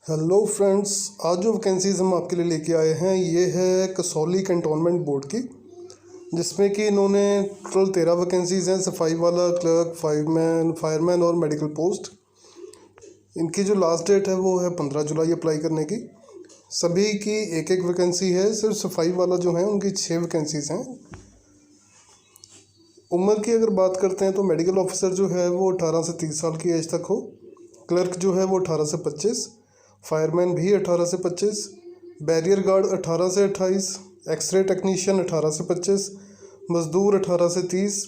Hello friends, आज जो vacancies हम आपके लिए लेके आए हैं ये है कसौली कैंटोनमेंट बोर्ड की, जिसमें कि इन्होंने टोटल 13 वैकेंसीज़ हैं। सफाई वाला, क्लर्क, फायरमैन और मेडिकल पोस्ट। इनकी जो लास्ट डेट है वो है 15 जुलाई अप्लाई करने की। सभी की एक एक वैकेंसी है। सिर्फ सफाई वाला जो है उनकी 6 वैकेंसीज़ हैं। उम्र की अगर बात करते हैं तो मेडिकल ऑफिसर जो है वो 18 से 30 साल की एज तक हो। क्लर्क जो है वो 18 से 25, फायरमैन भी 18 से 25, बैरियर गार्ड 18 से 28, एक्सरे टेक्नीशियन 18 से 25, मज़दूर 18 से 30,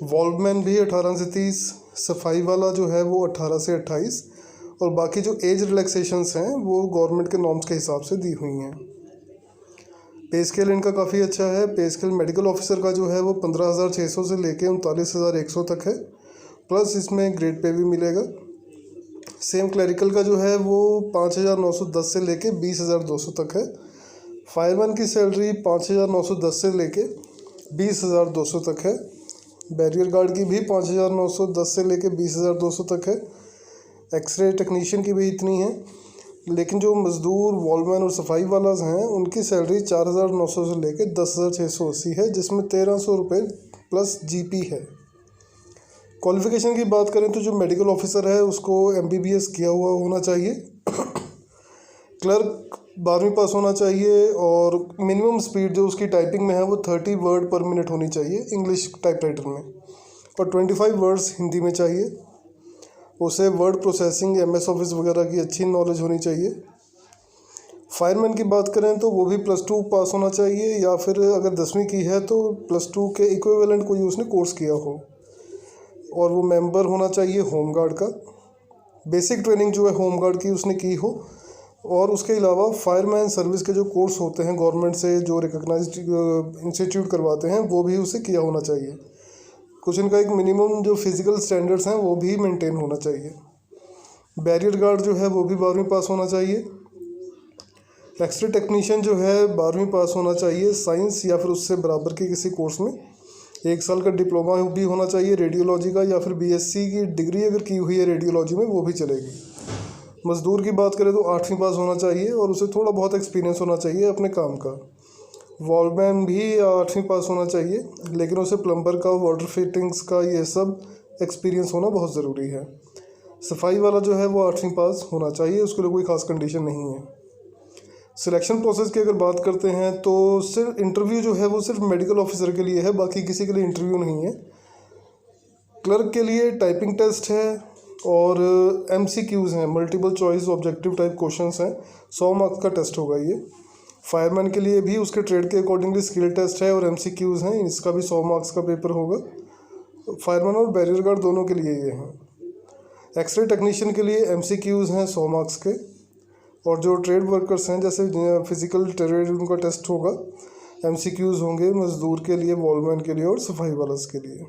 वॉल्वमैन भी 18 से 30, सफाई वाला जो है वो 18 से 28 और बाकी जो एज रिलैक्सेशंस हैं वो गवर्नमेंट के नॉर्म्स के हिसाब से दी हुई हैं। पे स्केल इनका काफ़ी अच्छा है। पे स्केल मेडिकल ऑफिसर का जो है वो 15,600 से लेके 39,100 तक है, प्लस इसमें ग्रेड पे भी मिलेगा। सेम क्लरिकल का जो है वो 5,910 से लेके 20,200 तक है। फायरमैन की सैलरी 5,910 से लेके 20,200 तक है। बैरियर गार्ड की भी 5,910 से लेके 20,200 तक है। एक्सरे टेक्नीशियन की भी इतनी है। लेकिन जो मज़दूर, वॉलमैन और सफाई वाला हैं उनकी सैलरी 4,900 से लेके 10,680 है, जिसमें 1,300 रुपये प्लस जीपी है। क्वालिफ़िकेशन की बात करें तो जो मेडिकल ऑफिसर है उसको MBBS किया हुआ होना चाहिए। क्लर्क 12वीं पास होना चाहिए और मिनिमम स्पीड जो उसकी टाइपिंग में है वो 30 वर्ड पर मिनट होनी चाहिए इंग्लिश टाइपराइटर में, और 25 वर्ड्स हिंदी में चाहिए। उसे वर्ड प्रोसेसिंग, MS ऑफिस वगैरह की अच्छी नॉलेज होनी चाहिए। फायरमैन की बात करें तो वो भी +2 पास होना चाहिए, या फिर अगर 10वीं की है तो +2 के इक्विवेलेंट कोई उसने कोर्स किया हो, और वो मेंबर होना चाहिए होम गार्ड का। बेसिक ट्रेनिंग जो है होम गार्ड की उसने की हो, और उसके अलावा फायरमैन सर्विस के जो कोर्स होते हैं गवर्नमेंट से जो रिकॉग्नाइज्ड इंस्टीट्यूट करवाते हैं वो भी उसे किया होना चाहिए। कुछ इनका एक मिनिमम जो फिज़िकल स्टैंडर्ड्स हैं वो भी मेंटेन होना चाहिए। बैरियर गार्ड जो है वो भी 12वीं पास होना चाहिए। एक्सरे टेक्नीशियन जो है 12वीं पास होना चाहिए साइंस या फिर उससे बराबर के किसी कोर्स में। 1 साल का डिप्लोमा भी होना चाहिए रेडियोलॉजी का, या फिर BSc की डिग्री अगर की हुई है रेडियोलॉजी में वो भी चलेगी। मज़दूर की बात करें तो 8वीं पास होना चाहिए और उसे थोड़ा बहुत एक्सपीरियंस होना चाहिए अपने काम का। वॉलमैन भी 8वीं पास होना चाहिए, लेकिन उसे प्लम्बर का, वाटर फिटिंग्स का, ये सब एक्सपीरियंस होना बहुत ज़रूरी है। सफाई वाला जो है वो 8वीं पास होना चाहिए, उसके लिए कोई ख़ास कंडीशन नहीं है। सिलेक्शन प्रोसेस की अगर बात करते हैं तो सिर्फ इंटरव्यू जो है वो सिर्फ मेडिकल ऑफिसर के लिए है, बाकी किसी के लिए इंटरव्यू नहीं है। क्लर्क के लिए टाइपिंग टेस्ट है और MCQs हैं, multiple choice objective type questions हैं। 100 मार्क्स का टेस्ट होगा ये। फायरमैन के लिए भी उसके ट्रेड के अकॉर्डिंगली स्किल टेस्ट है और MCQs हैं, इसका भी 100 मार्क्स का पेपर होगा। फायरमैन और बैरियर गार्ड दोनों के लिए ये हैं। एक्सरे टेक्नीशियन के लिए MCQs हैं 100 मार्क्स के, और जो ट्रेड वर्कर्स हैं जैसे फिजिकल ट्रेड उनका टेस्ट होगा, MCQs होंगे मज़दूर के लिए, वॉलमैन के लिए और सफाई वालस के लिए।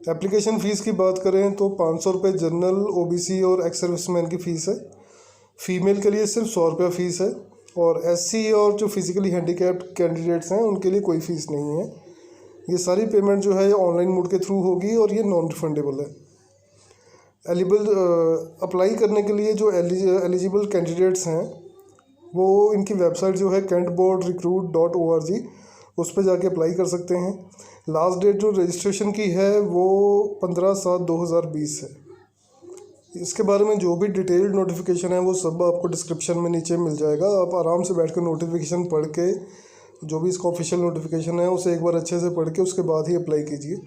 एप्लीकेशन फ़ीस की बात करें तो 500 रुपये जनरल, OBC और एक्स सर्विसमैन की फ़ीस है। फ़ीमेल के लिए सिर्फ 100 रुपया फ़ीस है, और SC और जो फिज़िकली हैंडीकैप्ड कैंडिडेट्स हैं उनके लिए कोई फ़ीस नहीं है। ये सारी पेमेंट जो है ये ऑनलाइन मोड के थ्रू होगी और ये नॉन रिफंडेबल है। अप्लाई करने के लिए जो एलिजिबल कैंडिडेट्स हैं वो इनकी वेबसाइट जो है kentboardrecruit.org, उस पर जाके अप्लाई कर सकते हैं। लास्ट डेट जो रजिस्ट्रेशन की है वो 15/7/2020 है। इसके बारे में जो भी डिटेल्ड नोटिफिकेशन है वो सब आपको डिस्क्रिप्शन में नीचे मिल जाएगा। आप आराम से बैठ कर नोटिफिकेशन पढ़ के, जो भी इसका ऑफिशियल नोटिफिकेशन है उसे एक बार अच्छे से पढ़ के उसके बाद ही अप्लाई कीजिए।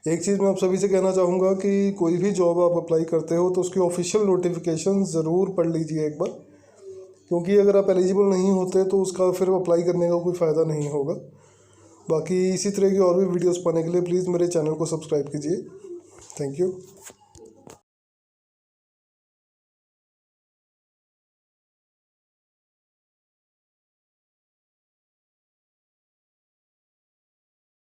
एक चीज़ मैं आप सभी से कहना चाहूँगा कि कोई भी जॉब आप अप्लाई करते हो तो उसकी ऑफिशियल नोटिफिकेशन ज़रूर पढ़ लीजिए एक बार, क्योंकि अगर आप एलिजिबल नहीं होते तो उसका फिर अप्लाई करने का कोई फ़ायदा नहीं होगा। बाकी इसी तरह की और भी वीडियोस पाने के लिए प्लीज़ मेरे चैनल को सब्सक्राइब कीजिए। Thank you.